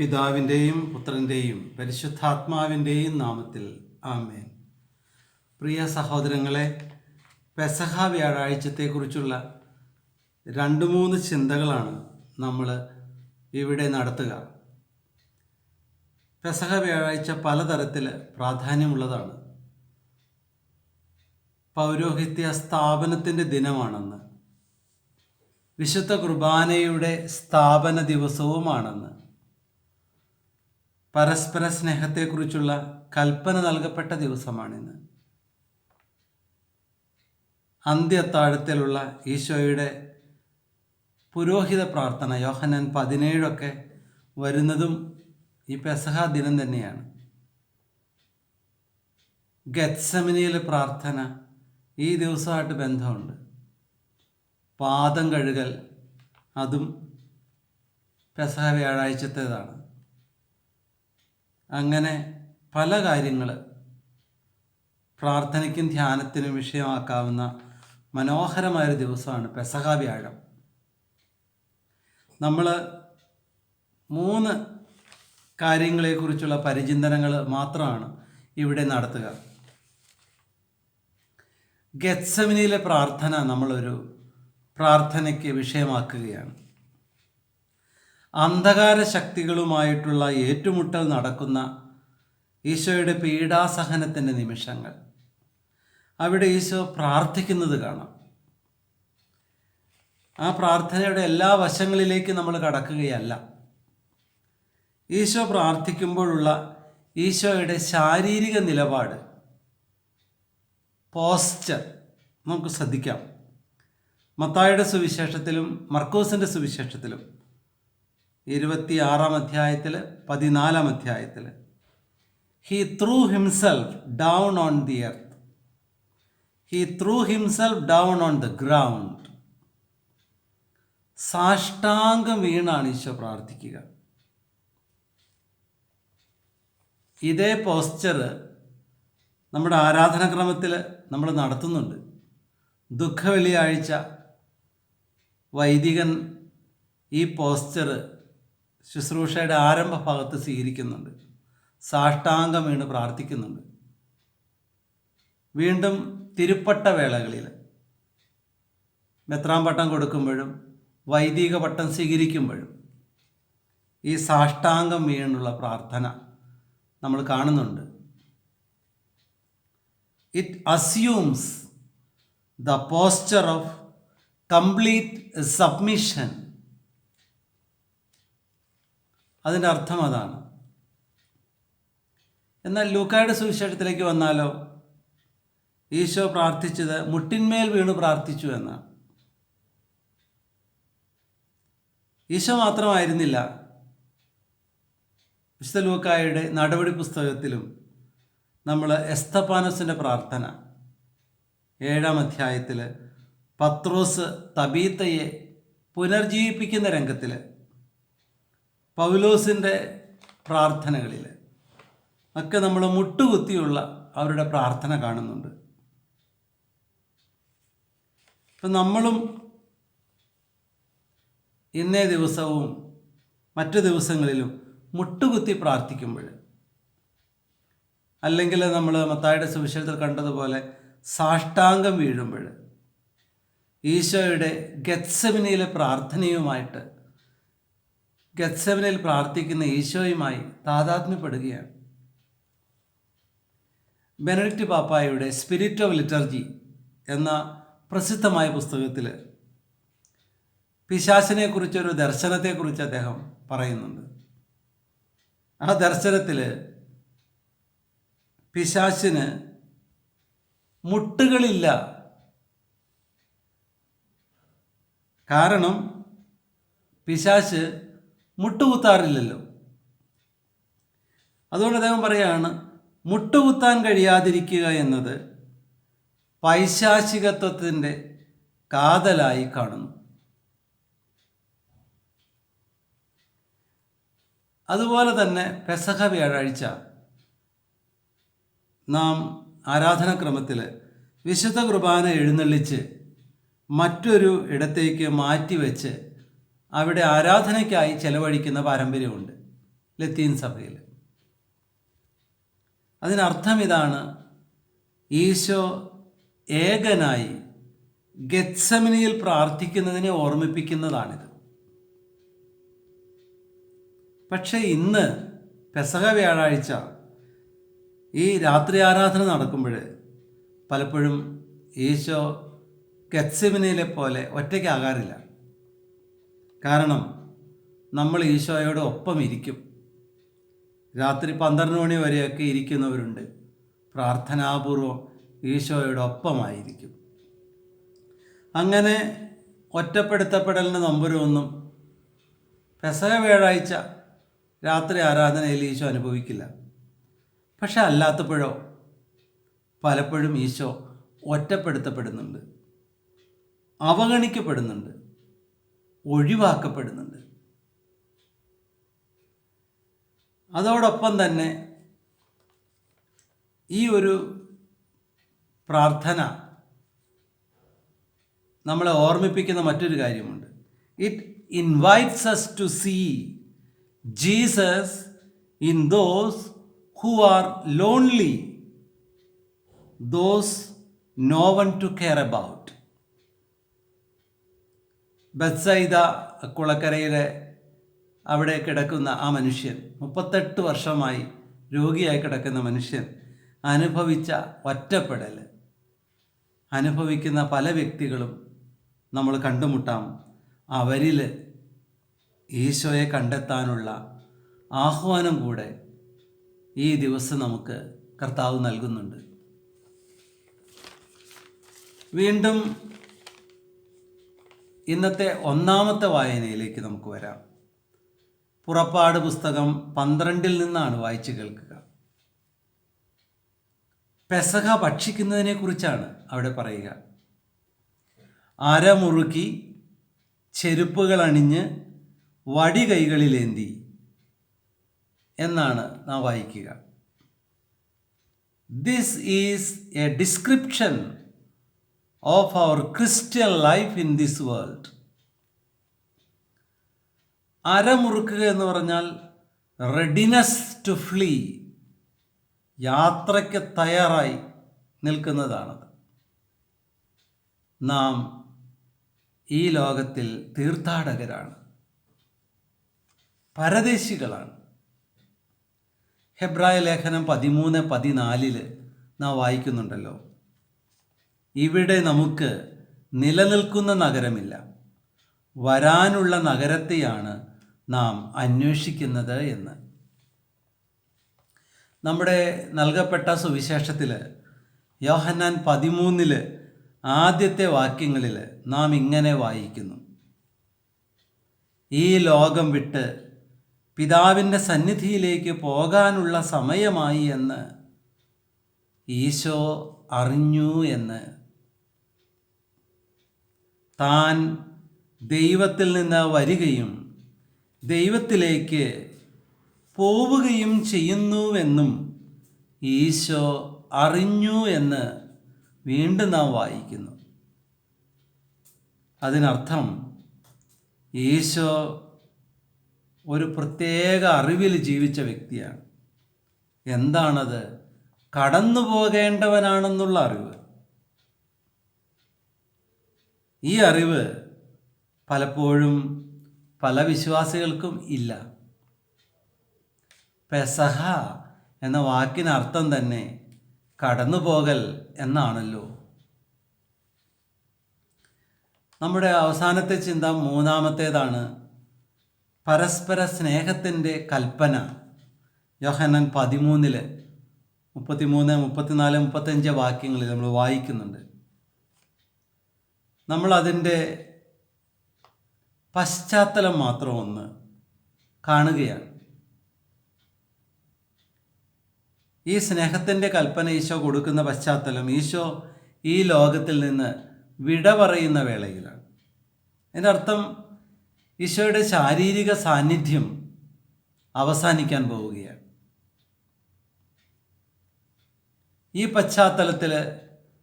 പിതാവിൻ്റെയും പുത്രൻ്റെയും പരിശുദ്ധാത്മാവിൻ്റെയും നാമത്തിൽ ആമേൻ. പ്രിയ സഹോദരങ്ങളെ, പെസഹ വ്യാഴാഴ്ചത്തെക്കുറിച്ചുള്ള 2-3 ചിന്തകളാണ് നമ്മൾ ഇവിടെ നടത്തുക. പെസഹ വ്യാഴാഴ്ച പലതരത്തിൽ പ്രാധാന്യമുള്ളതാണ്. പൗരോഹിത്യ സ്ഥാപനത്തിൻ്റെ ദിനമാണെന്ന്, വിശുദ്ധ കുർബാനയുടെ സ്ഥാപന ദിവസവുമാണെന്ന്, പരസ്പര സ്നേഹത്തെക്കുറിച്ചുള്ള കൽപ്പന നൽകപ്പെട്ട ദിവസമാണിന്ന്, അന്ത്യത്താഴത്തിലുള്ള ഈശോയുടെ പുരോഹിത പ്രാർത്ഥന യോഹന്നാൻ 17 വരുന്നതും ഈ പെസഹ ദിനം തന്നെയാണ്. ഗെത്സമനിയിലെ പ്രാർത്ഥന ഈ ദിവസമായിട്ട് ബന്ധമുണ്ട്. പാദം കഴുകൽ അതും പെസഹ വ്യാഴാഴ്ചത്തേതാണ്. അങ്ങനെ പല കാര്യങ്ങൾ പ്രാർത്ഥനയ്ക്കും ധ്യാനത്തിനും വിഷയമാക്കാവുന്ന മനോഹരമായൊരു ദിവസമാണ് പെസഹ വ്യാഴം. നമ്മൾ 3 കാര്യങ്ങളെക്കുറിച്ചുള്ള പരിചിന്തനങ്ങൾ മാത്രമാണ് ഇവിടെ നടത്തുക. ഗെത്സമനിയിലെ പ്രാർത്ഥന നമ്മളൊരു പ്രാർത്ഥനയ്ക്ക് വിഷയമാക്കുകയാണ്. അന്ധകാര ശക്തികളുമായിട്ടുള്ള ഏറ്റുമുട്ടൽ നടക്കുന്ന ഈശോയുടെ പീഡാസഹനത്തിൻ്റെ നിമിഷങ്ങൾ, അവിടെ ഈശോ പ്രാർത്ഥിക്കുന്നത് കാണാം. ആ പ്രാർത്ഥനയുടെ എല്ലാ വശങ്ങളിലേക്കും നമ്മൾ കടക്കുകയല്ല. ഈശോ പ്രാർത്ഥിക്കുമ്പോഴുള്ള ഈശോയുടെ ശാരീരിക നിലപാട്, പോസ്ചർ നമുക്ക് ശ്രദ്ധിക്കാം. മത്തായിയുടെ സുവിശേഷത്തിലും മർക്കോസിൻ്റെ സുവിശേഷത്തിലും 26 അധ്യായത്തിൽ 14 അധ്യായത്തിൽ he through himself down on the earth, he through himself down on the ground. സാഷ്ടാംഗം വീണാണ് ഈശോ പ്രാർത്ഥിക്കുക. ഇതേ പോസ്ചർ നമ്മുടെ ആരാധനാക്രമത്തിൽ നമ്മൾ നടത്തുന്നുണ്ട്. ദുഃഖവെള്ളിയാഴ്ച വൈദികൻ ഈ പോസ്ചർ ശുശ്രൂഷയുടെ ആരംഭ ഭാഗത്ത് സ്വീകരിക്കുന്നുണ്ട്. സാഷ്ടാംഗം വീണ് പ്രാർത്ഥിക്കുന്നുണ്ട്. വീണ്ടും തിരുപ്പട്ട വേളകളിൽ മെത്രാൻ പട്ടം കൊടുക്കുമ്പോഴും വൈദിക പട്ടം സ്വീകരിക്കുമ്പോഴും ഈ സാഷ്ടാംഗം വീണുള്ള പ്രാർത്ഥന നമ്മൾ കാണുന്നുണ്ട്. It assumes the posture of complete submission. അതിൻ്റെ അർത്ഥം അതാണ്. എന്നാൽ ലൂക്കായുടെ സുവിശേഷത്തിലേക്ക് വന്നാലോ, ഈശോ പ്രാർത്ഥിച്ചത് മുട്ടിന്മേൽ വീണു പ്രാർത്ഥിച്ചു എന്നാണ്. ഈശോ മാത്രമായിരുന്നില്ല, വിശുദ്ധ ലൂക്കായുടെ നടപടി പുസ്തകത്തിലും നമ്മൾ എസ്തപ്പാനോസിൻ്റെ പ്രാർത്ഥന 7 അധ്യായത്തിൽ പത്രോസ് തബീത്തയെ പുനർജീവിപ്പിക്കുന്ന രംഗത്തിൽ, പൗലോസിൻ്റെ പ്രാർത്ഥനകളിൽ ഒക്കെ നമ്മൾ മുട്ടുകുത്തിയുള്ള അവരുടെ പ്രാർത്ഥന കാണുന്നുണ്ട്. ഇപ്പം നമ്മളും ഇന്നേ ദിവസവും മറ്റു ദിവസങ്ങളിലും മുട്ടുകുത്തി പ്രാർത്ഥിക്കുമ്പോൾ, അല്ലെങ്കിൽ നമ്മൾ മത്തായിയുടെ സുവിശേഷത്തിൽ കണ്ടതുപോലെ സാഷ്ടാംഗം വീഴുമ്പോൾ, ഈശോയുടെ ഗെത്സമനിയിലെ പ്രാർത്ഥനയുമായിട്ട്, ഗെത്സമനിയിൽ പ്രാർത്ഥിക്കുന്ന ഈശോയുമായി താതാത്മ്യപ്പെടുകയാണ്. ബെനഡിക്റ്റ് പാപ്പായുടെ സ്പിരിറ്റ് ഓഫ് ലിറ്റർജി എന്ന പ്രസിദ്ധമായ പുസ്തകത്തിൽ പിശാചിനെക്കുറിച്ചൊരു ദർശനത്തെക്കുറിച്ച് അദ്ദേഹം പറയുന്നുണ്ട്. ആ ദർശനത്തിൽ പിശാചിന് മുട്ടുകളില്ല. കാരണം പിശാച് മുട്ടുകുത്താറില്ലല്ലോ. അതുകൊണ്ട് അദ്ദേഹം പറയുകയാണ്, മുട്ടുകുത്താൻ കഴിയാതിരിക്കുക എന്നത് പൈശാചികത്വത്തിൻ്റെ കാതലായി കാണുന്നു. അതുപോലെ തന്നെ പെസഹ വ്യാഴാഴ്ച നാം ആരാധനാക്രമത്തിൽ വിശുദ്ധ കുർബാന എഴുന്നള്ളിച്ച് മറ്റൊരു ഇടത്തേക്ക് മാറ്റിവെച്ച് അവിടെ ആരാധനയ്ക്കായി ചെലവഴിക്കുന്ന പാരമ്പര്യമുണ്ട്. ലത്തീൻ സഭയിൽ. അതിനർത്ഥം ഇതാണ്: ഈശോ ഏകനായി ഗെത്സമനിയിൽ പ്രാർത്ഥിക്കുന്നതിനെ ഓർമ്മിപ്പിക്കുന്നതാണിത്. പക്ഷേ ഇന്ന് പെസഹ വ്യാഴാഴ്ച ഈ രാത്രി ആരാധന നടക്കുമ്പോൾ പലപ്പോഴും ഈശോ ഗെത്സമനിയിലെ പോലെ ഒറ്റയ്ക്കാകാറില്ല. കാരണം നമ്മൾ ഈശോയോട് ഒപ്പം ഇരിക്കും. രാത്രി 12 മണി വരെയൊക്കെ ഇരിക്കുന്നവരുണ്ട്. പ്രാർത്ഥനാപൂർവം ഈശോയോടൊപ്പമായിരിക്കും. അങ്ങനെ ഒറ്റപ്പെടുത്തപ്പെടലിന് നമ്പുരമൊന്നും പെസഹ വ്യാഴാഴ്ച രാത്രി ആരാധനയിൽ ഈശോ അനുഭവിക്കില്ല. പക്ഷെ അല്ലാത്തപ്പോഴോ പലപ്പോഴും ഈശോ ഒറ്റപ്പെടുത്തപ്പെടുന്നുണ്ട്, അവഗണിക്കപ്പെടുന്നുണ്ട്, ഒഴിവാക്കപ്പെടുന്നുണ്ട്. അതോടൊപ്പം തന്നെ ഈ ഒരു പ്രാർത്ഥന നമ്മളെ ഓർമ്മിപ്പിക്കുന്ന മറ്റൊരു കാര്യമുണ്ട്. It invites us to see Jesus in those who are lonely, those no one to care about. ബത്സയിദ കുളക്കരയിലെ അവിടെ കിടക്കുന്ന ആ മനുഷ്യൻ, 38 വർഷമായി രോഗിയായി കിടക്കുന്ന മനുഷ്യൻ അനുഭവിച്ച ഒറ്റപ്പെടൽ അനുഭവിക്കുന്ന പല വ്യക്തികളും നമ്മൾ കണ്ടുമുട്ടാം. അവരിൽ ഈശോയെ കണ്ടെത്താനുള്ള ആഹ്വാനം കൂടെ ഈ ദിവസം നമുക്ക് കർത്താവ് നൽകുന്നുണ്ട്. വീണ്ടും ഇന്നത്തെ ഒന്നാമത്തെ വായനയിലേക്ക് നമുക്ക് വരാം. പുറപ്പാട് പുസ്തകം 12 നിന്നാണ് വായിച്ചു കേൾക്കുക. പെസഹ ഭക്ഷിക്കുന്നതിനെ കുറിച്ചാണ് അവിടെ പറയുക. അരമുറുക്കി, ചെരുപ്പുകൾ അണിഞ്ഞ്, വടി കൈകളിലേന്തി എന്നാണ് നാം വായിക്കുക. This is a description of our Christian life in this world. അരമുറുക്കുക എന്ന് പറഞ്ഞാൽ റെഡിനെസ് ടു ഫ്ലീ, യാത്രയ്ക്ക് തയ്യാറായി നിൽക്കുന്നതാണത്. നാം ഈ ലോകത്തിൽ തീർത്ഥാടകരാണ്, പരദേശികളാണ്. ഹെബ്രായ ലേഖനം 13:14 നാം വായിക്കുന്നുണ്ടല്ലോ, ഇവിടെ നമുക്ക് നിലനിൽക്കുന്ന നഗരമില്ല, വരാനുള്ള നഗരത്തെയാണ് നാം അന്വേഷിക്കുന്നത് എന്ന്. നമ്മുടെ നൽകപ്പെട്ട സുവിശേഷത്തിൽ യോഹന്നാൻ 13 ആദ്യത്തെ വാക്യങ്ങളിൽ നാം ഇങ്ങനെ വായിക്കുന്നു: ഈ ലോകം വിട്ട് പിതാവിൻ്റെ സന്നിധിയിലേക്ക് പോകാനുള്ള സമയമായി എന്ന് ഈശോ അറിഞ്ഞു എന്ന്. താൻ ദൈവത്തിൽ നിന്ന് വരികയും ദൈവത്തിലേക്ക് പോവുകയും ചെയ്യുന്നുവെന്നും ഈശോ അറിഞ്ഞു എന്ന് വീണ്ടും നാം വായിക്കുന്നു. അതിനർത്ഥം ഈശോ ഒരു പ്രത്യേക അറിവിൽ ജീവിച്ച വ്യക്തിയാണ്. എന്താണത്? കടന്നു പോകേണ്ടവനാണെന്നുള്ള അറിവ്. ഈ അറിവ് പലപ്പോഴും പല വിശ്വാസികൾക്കും ഇല്ല. പെസഹ എന്ന വാക്കിനർത്ഥം തന്നെ കടന്നുപോകൽ എന്നാണല്ലോ. നമ്മുടെ അവസാനത്തെ ചിന്ത മൂന്നാമത്തേതാണ്. പരസ്പര സ്നേഹത്തിൻ്റെ കൽപ്പന. യോഹന്നാൻ 13 33, 34, 35 വാക്യങ്ങളിൽ നമ്മൾ വായിക്കുന്നുണ്ട്. നമ്മൾ അതിൻ്റെ പശ്ചാത്തലം മാത്രം ഒന്ന് കാണുകയാണ്. ഈ സ്നേഹത്തിൻ്റെ കൽപ്പന ഈശോ കൊടുക്കുന്ന പശ്ചാത്തലം ഈശോ ഈ ലോകത്തിൽ നിന്ന് വിട പറയുന്ന വേളയിലാണ്. അതിൻ്റെ അർത്ഥം ഈശോയുടെ ശാരീരിക സാന്നിധ്യം അവസാനിക്കാൻ പോവുകയാണ്. ഈ പശ്ചാത്തലത്തിൽ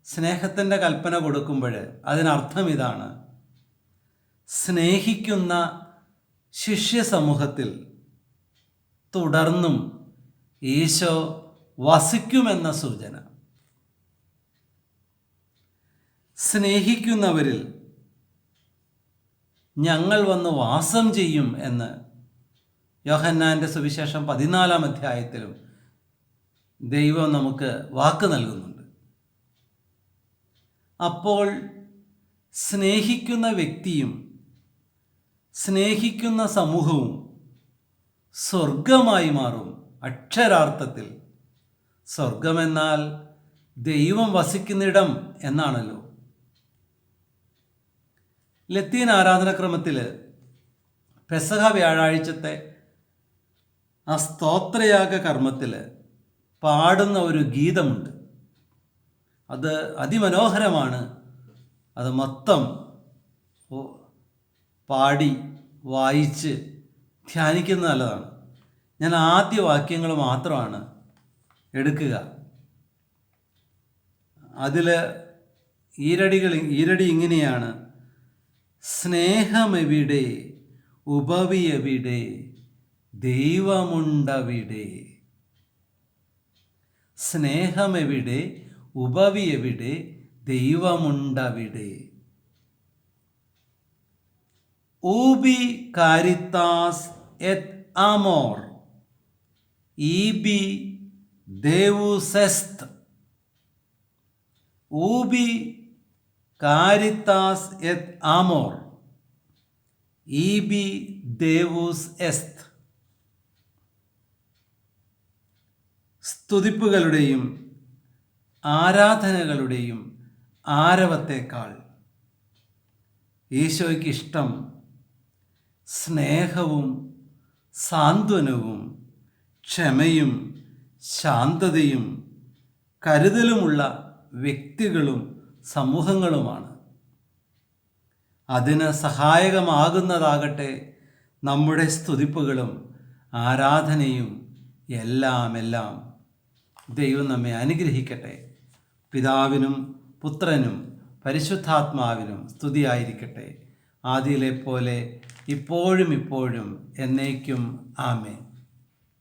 സ്നേഹത്തിൻ്റെ കൽപ്പന കൊടുക്കുമ്പോൾ അതിനർത്ഥം ഇതാണ്: സ്നേഹിക്കുന്ന ശിഷ്യ സമൂഹത്തിൽ തുടർന്നും ഈശോ വസിക്കുമെന്ന സൂചന. സ്നേഹിക്കുന്നവരിൽ ഞങ്ങൾ വന്ന് വാസം ചെയ്യും എന്ന് യോഹന്നാൻ്റെ സുവിശേഷം 14-ാം അധ്യായത്തിലും ദൈവം നമുക്ക് വാക്ക് നൽകുന്നുണ്ട്. അപ്പോൾ സ്നേഹിക്കുന്ന വ്യക്തിയും സ്നേഹിക്കുന്ന സമൂഹവും സ്വർഗമായി മാറും. അക്ഷരാർത്ഥത്തിൽ സ്വർഗമെന്നാൽ ദൈവം വസിക്കുന്നിടം എന്നാണല്ലോ. ലത്തീൻ ആരാധനാക്രമത്തിൽ പെസഹ വ്യാഴാഴ്ചത്തെ ആ സ്തോത്രയാഗ കർമ്മത്തിൽ പാടുന്ന ഒരു ഗീതമുണ്ട്. അത് അതിമനോഹരമാണ്. അത് മൊത്തം പാടി വായിച്ച് ധ്യാനിക്കുന്നത് നല്ലതാണ്. ഞാൻ ആദ്യ വാക്യങ്ങൾ മാത്രമാണ് എടുക്കുക. അതിൽ ഈരടി ഇങ്ങനെയാണ്: സ്നേഹമെവിടെ, ഉപവിയെവിടെ, ദൈവമുണ്ടവിടെ. സ്നേഹമെവിടെ, ഉപവിയെവിടെ, ദൈവമുണ്ടവിടെ. ഊബി കാരിത്താസ് എത് ആമോർ, ഈബി ദേവുസ് എസ്ത്. ഊബി കാരിത്താസ് എത് ആമോർ, ഈബി ദേവുസ് എസ്ത്. സ്തുതിപ്പുകളുടെയും ആരാധനകളുടെയും ആരവത്തേക്കാൾ ഈശോയ്ക്ക് ഇഷ്ടം സ്നേഹവും സാന്ത്വനവും ക്ഷമയും ശാന്തതയും കരുതലുമുള്ള വ്യക്തികളും സമൂഹങ്ങളുമാണ്. അതിന് സഹായകമാകുന്നതാകട്ടെ നമ്മുടെ സ്തുതിപ്പുകളും ആരാധനയും എല്ലാം. ദൈവം നമ്മെ അനുഗ്രഹിക്കട്ടെ. പിതാവിനും പുത്രനും പരിശുദ്ധാത്മാവിനും സ്തുതിയായിരിക്കട്ടെ, ആദിയിലെ പോലെ ഇപ്പോഴും എന്നേക്കും. ആമേൻ.